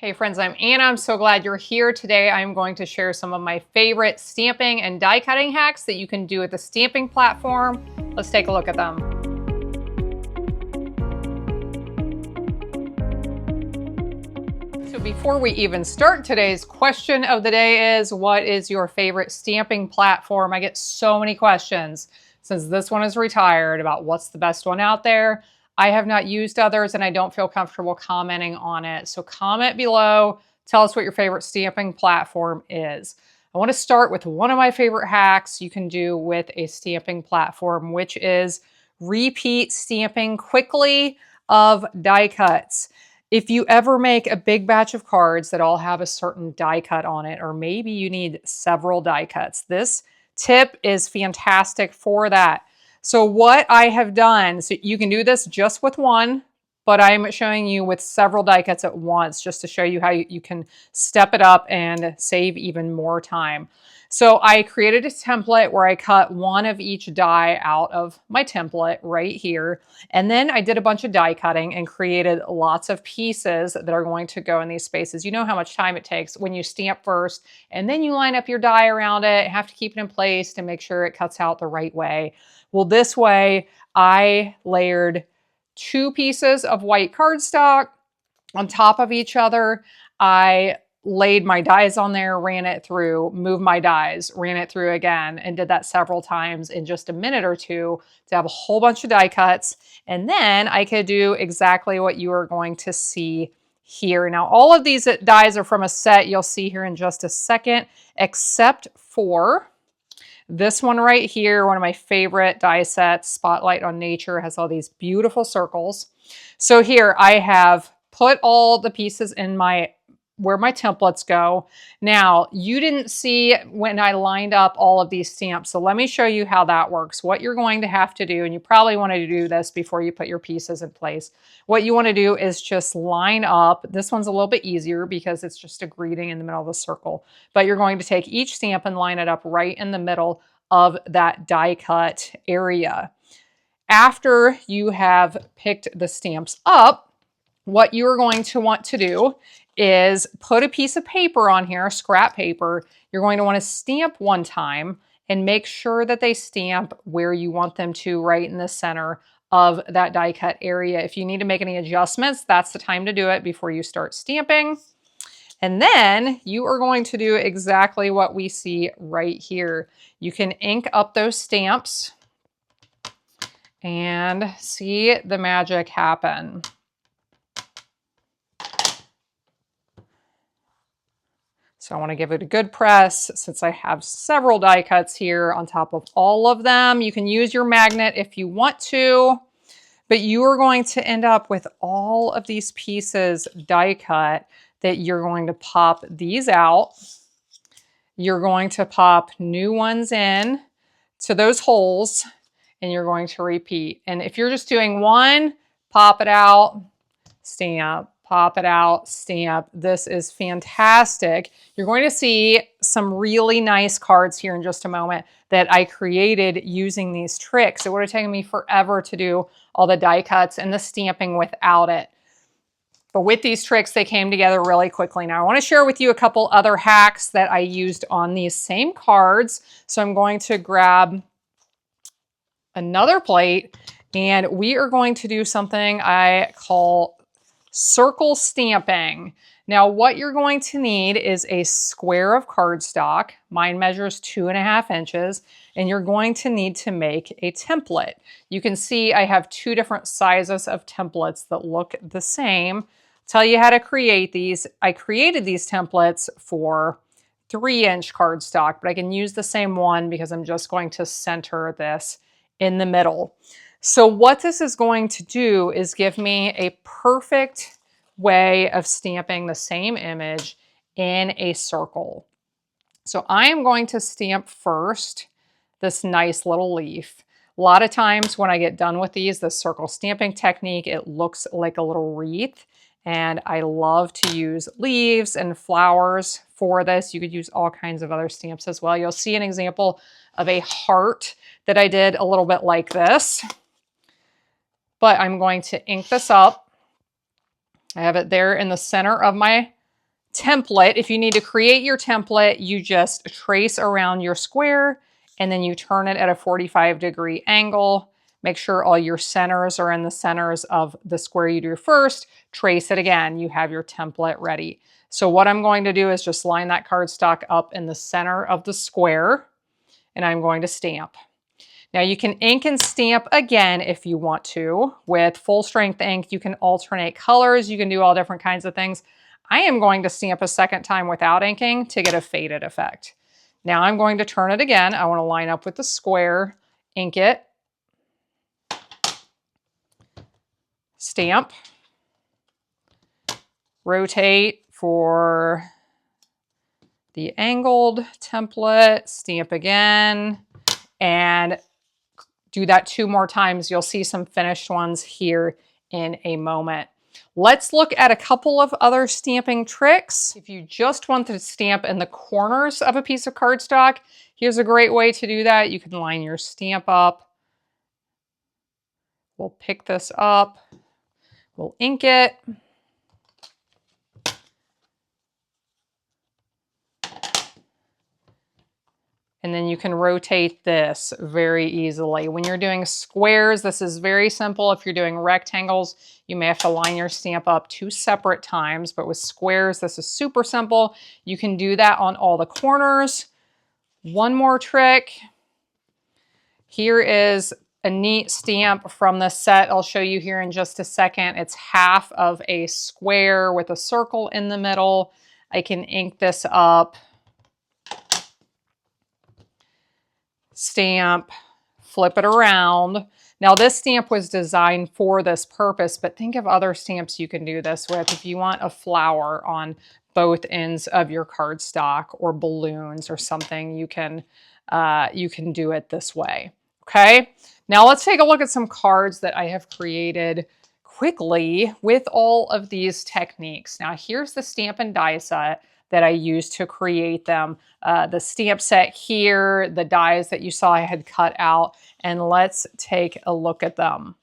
Hey friends, I'm Anna. I'm so glad you're here. Today I'm going to share some of my favorite stamping and die cutting hacks that you can do with the stamping platform. Let's take a look at them. So before we even start, today's question of the day is, what is your favorite stamping platform? I get so many questions since this one is retired about what's the best one out there. I have not used others and I don't feel comfortable commenting on it. So comment below, tell us what your favorite stamping platform is. I want to start with one of my favorite hacks you can do with a stamping platform, which is repeat stamping quickly of die cuts. If you ever make a big batch of cards that all have a certain die cut on it, or maybe you need several die cuts, this tip is fantastic for that. So what I have done, so you can do this just with one, but I'm showing you with several die cuts at once just to show you how you can step it up and save even more time. So I created a template where I cut one of each die out of my template right here. And then I did a bunch of die cutting and created lots of pieces that are going to go in these spaces. You know how much time it takes when you stamp first and then you line up your die around it, have to keep it in place to make sure it cuts out the right way. Well, this way I layered two pieces of white cardstock on top of each other. I laid my dies on there, ran it through, moved my dies, ran it through again, and did that several times in just a minute or two to have a whole bunch of die cuts. And then I could do exactly what you are going to see here. Now, all of these dies are from a set you'll see here in just a second, except for this one right here, one of my favorite die sets, Spotlight on Nature, has all these beautiful circles. So here I have put all the pieces in where my templates go. Now, you didn't see when I lined up all of these stamps, so let me show you how that works. What you're going to have to do, and you probably want to do this before you put your pieces in place. What you want to do is just line up. This one's a little bit easier because it's just a greeting in the middle of the circle. But you're going to take each stamp and line it up right in the middle of that die cut area. After you have picked the stamps up, what you're going to want to do is put a piece of paper on here, scrap paper. You're going to want to stamp one time and make sure that they stamp where you want them to, right in the center of that die cut area. If you need to make any adjustments, that's the time to do it before you start stamping. And then you are going to do exactly what we see right here. You can ink up those stamps and see the magic happen. So I want to give it a good press since I have several die cuts here on top of all of them. You can use your magnet if you want to, but you are going to end up with all of these pieces die cut that you're going to pop these out. You're going to pop new ones in to those holes and you're going to repeat. And if you're just doing one, pop it out, stamp, pop it out, stamp. This is fantastic. You're going to see some really nice cards here in just a moment that I created using these tricks. It would have taken me forever to do all the die cuts and the stamping without it. But with these tricks, they came together really quickly. Now, I want to share with you a couple other hacks that I used on these same cards. So I'm going to grab another plate and we are going to do something I call circle stamping. Now, what you're going to need is a square of cardstock. Mine measures 2.5 inches, and you're going to need to make a template. You can see I have two different sizes of templates that look the same. Tell you how to create these. I created these templates for 3-inch cardstock, but I can use the same one because I'm just going to center this in the middle. So what this is going to do is give me a perfect way of stamping the same image in a circle. So I am going to stamp first this nice little leaf. A lot of times when I get done with these, the circle stamping technique, it looks like a little wreath. And I love to use leaves and flowers for this. You could use all kinds of other stamps as well. You'll see an example of a heart that I did a little bit like this. But I'm going to ink this up. I have it there in the center of my template, if you need to create your template, you just trace around your square and then you turn it at a 45-degree angle. Make sure all your centers are in the centers of the square you do first. Trace it again. You have your template ready. So what I'm going to do is just line that cardstock up in the center of the square, and I'm going to stamp. Now you can ink and stamp again if you want to. With full strength ink, you can alternate colors. You can do all different kinds of things. I am going to stamp a second time without inking to get a faded effect. Now I'm going to turn it again. I want to line up with the square, ink it, stamp, rotate for the angled template, stamp again, and do that 2 more times. You'll see some finished ones here in a moment. Let's look at a couple of other stamping tricks. If you just want to stamp in the corners of a piece of cardstock, here's a great way to do that. You can line your stamp up. We'll pick this up. We'll ink it. And then you can rotate this very easily. When you're doing squares, this is very simple. If you're doing rectangles, you may have to line your stamp up 2 separate times, but with squares, this is super simple. You can do that on all the corners. One more trick. Here is a neat stamp from the set. I'll show you here in just a second. It's half of a square with a circle in the middle. I can ink this up, stamp, flip it around. Now this stamp was designed for this purpose, but think of other stamps you can do this with. If you want a flower on both ends of your cardstock or balloons or something, you can do it this way. Okay, now let's take a look at some cards that I have created quickly with all of these techniques. Now here's the stamp and die set that I used to create them. The stamp set here, the dies that you saw I had cut out, and let's take a look at them.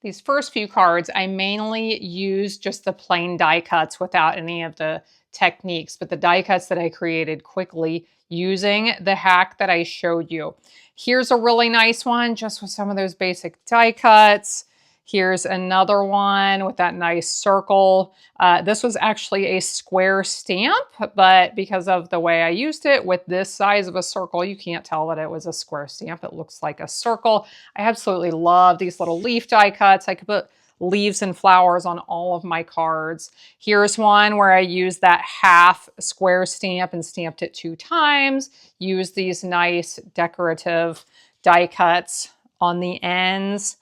These first few cards, I mainly used just the plain die cuts without any of the techniques, but the die cuts that I created quickly using the hack that I showed you. Here's a really nice one just with some of those basic die cuts. Here's another one with that nice circle. This was actually a square stamp, but because of the way I used it with this size of a circle, you can't tell that it was a square stamp. It looks like a circle. I absolutely love these little leaf die cuts. I could put leaves and flowers on all of my cards. Here's one where I used that half square stamp and stamped it 2 times. Use these nice decorative die cuts on the ends.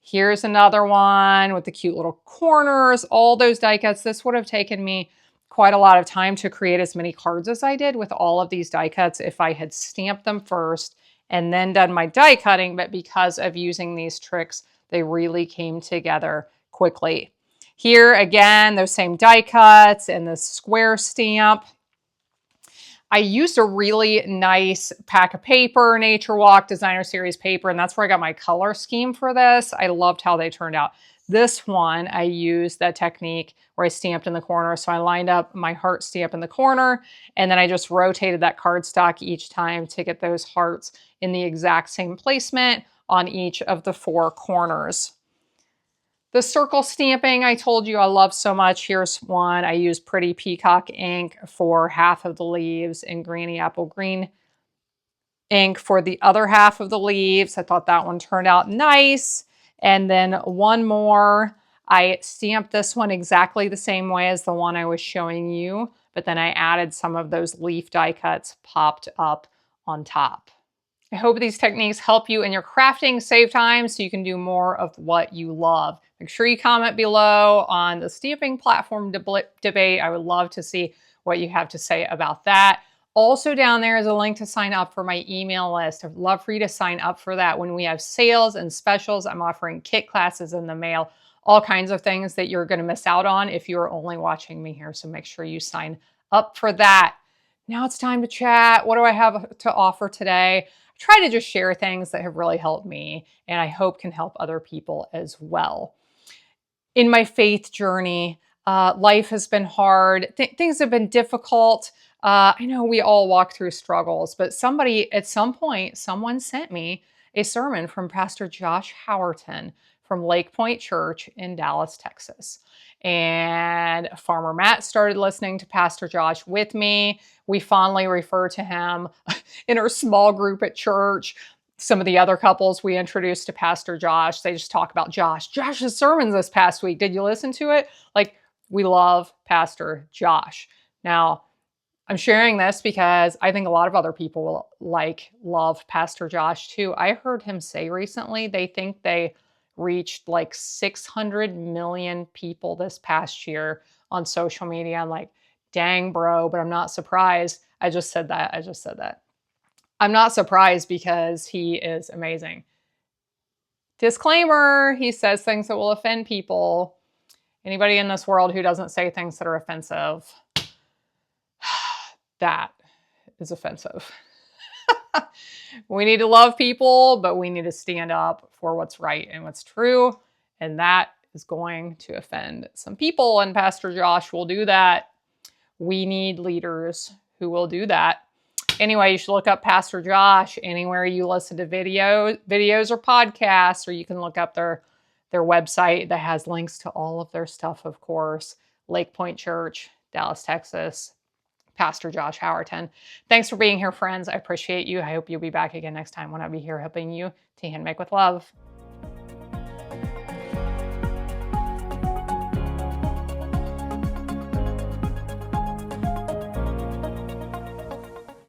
Here's another one with the cute little corners, all those die cuts. This would have taken me quite a lot of time to create as many cards as I did with all of these die cuts if I had stamped them first and then done my die cutting, but because of using these tricks, they really came together quickly. Here again, those same die cuts and the square stamp. I used a really nice pack of paper, Nature Walk Designer Series paper, and that's where I got my color scheme for this. I loved how they turned out. This one, I used that technique where I stamped in the corner. So I lined up my heart stamp in the corner, and then I just rotated that cardstock each time to get those hearts in the exact same placement on each of the 4 corners. The circle stamping I told you I love so much. Here's one. I used Pretty Peacock ink for half of the leaves and Granny Apple Green ink for the other half of the leaves. I thought that one turned out nice. And then one more. I stamped this one exactly the same way as the one I was showing you, but then I added some of those leaf die cuts popped up on top. I hope these techniques help you in your crafting, save time so you can do more of what you love. Make sure you comment below on the stamping platform debate. I would love to see what you have to say about that. Also down there is a link to sign up for my email list. I'd love for you to sign up for that. When we have sales and specials, I'm offering kit classes in the mail, all kinds of things that you're going to miss out on if you're only watching me here. So make sure you sign up for that. Now it's time to chat. What do I have to offer today? Try to just share things that have really helped me and I hope can help other people as well. In my faith journey, Life has been hard. Things have been difficult. I know we all walk through struggles, but somebody at some point, someone sent me a sermon from Pastor Josh Howerton from Lake Point Church in Dallas, Texas. And Farmer Matt started listening to Pastor Josh with me. We fondly refer to him in our small group at church. Some of the other couples we introduced to Pastor Josh, they just talk about Josh. Josh's sermons this past week. Did you listen to it? Like, we love Pastor Josh. Now, I'm sharing this because I think a lot of other people love Pastor Josh too. I heard him say recently they think they reached like 600 million people this past year on social media. I'm like, dang, bro, but I'm not surprised. I just said that. I'm not surprised because he is amazing. Disclaimer, he says things that will offend people. Anybody in this world who doesn't say things that are offensive, that is offensive. We need to love people, but we need to stand up for what's right and what's true. And that is going to offend some people. And Pastor Josh will do that. We need leaders who will do that. Anyway, you should look up Pastor Josh anywhere you listen to videos or podcasts, or you can look up their website that has links to all of their stuff, of course. Lake Point Church, Dallas, Texas. Pastor Josh Howerton. Thanks for being here, friends. I appreciate you. I hope you'll be back again next time when I'll be here helping you to handmake with love.